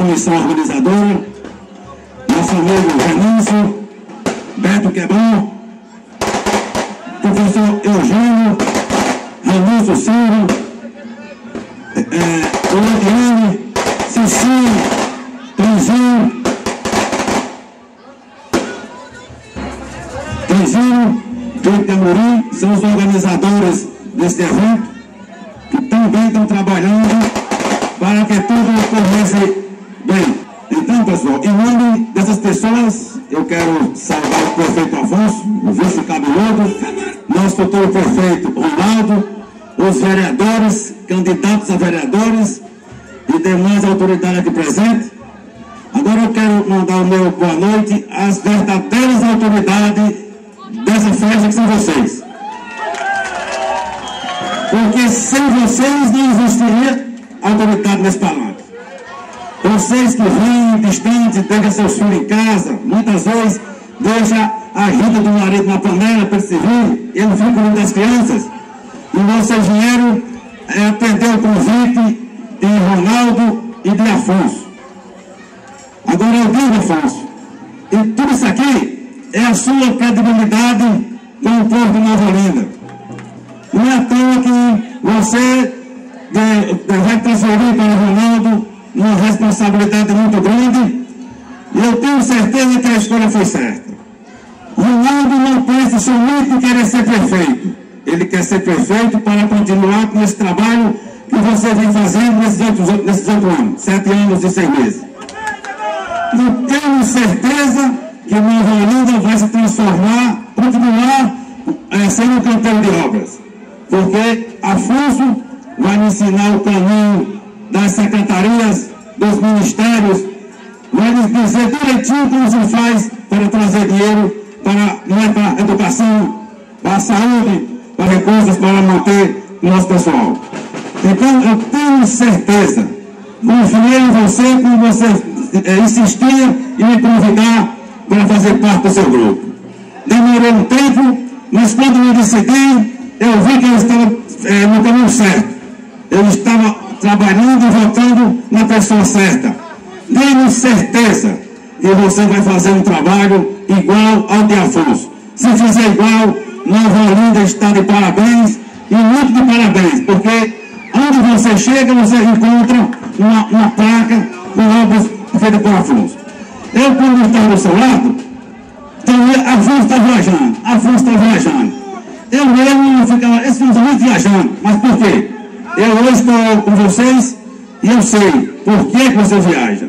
comissão organizadora, nosso amigo Renúncio, Beto Quebão, professor Eugênio, Renúncio Silva, Oliane, Cicinho, Trenzinho e Camurim são os organizadores deste evento, que também estão trabalhando para que tudo ocorresse bem. Então, pessoal, em nome dessas pessoas, eu quero saudar o prefeito Afonso, o vice-cabeludo, nosso futuro prefeito Ronaldo, os vereadores, candidatos a vereadores e demais autoridades aqui presentes. Agora eu quero mandar o meu boa noite às verdadeiras autoridades dessa festa, que são vocês. Porque sem vocês não existiria autoridade nesse palácio. Vocês que vêm distantes, deixam seus filhos em casa, muitas vezes deixam a ajuda do marido na panela para servir, ele fica cuidando das crianças. E vocês vieram atender o convite de Ronaldo e de Afonso. Agora eu digo, Afonso, e tudo isso aqui é a sua credibilidade com o povo de Nova Olinda. Não é à toa que você vai transferir para o Ronaldo uma responsabilidade muito grande, e eu tenho certeza que a escolha foi certa. Ronaldo não pensa somente em querer ser prefeito, ele quer ser prefeito para continuar com esse trabalho que você vem fazendo nesses 8 anos, 7 anos e 6 meses. E tenho certeza que Nova Olinda vai se transformar, continuar sendo um canteiro de obras, porque Afonso vai me ensinar o caminho das secretarias, dos ministérios, vai nos dizer direitinho como se faz para trazer dinheiro para a educação, para a saúde, para recursos para manter o nosso pessoal. Então eu tenho certeza, confiei em você como você insistia em me convidar para fazer parte do seu grupo. Demorou um tempo, mas quando me decidi, eu vi que eu estava no caminho certo. Eu estava trabalhando e votando na pessoa certa. Tenho certeza que você vai fazer um trabalho igual ao de Afonso. Se fizer igual, Nova Olinda está de parabéns, e muito de parabéns, porque onde você chega, você encontra uma placa com obras feitas por Afonso. Eu, quando estava do seu lado, Afonso está viajando. Eu mesmo ficava exclusivamente viajando. Mas por quê? Eu hoje estou com vocês e eu sei por que você viaja.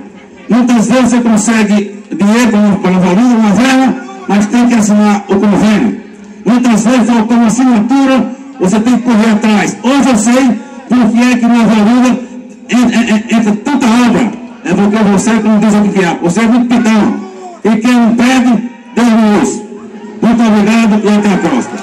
Muitas vezes você consegue dinheiro para Nova Olinda, uma vela, mas tem que assinar o convênio. Muitas vezes, como assinatura, você tem que correr atrás. Hoje eu sei por que é que Nova Olinda entra tanta obra. É porque você, como diz aqui que é, você é muito pitão. E quem não pede, Deus não usa. Muito obrigado e até a próxima.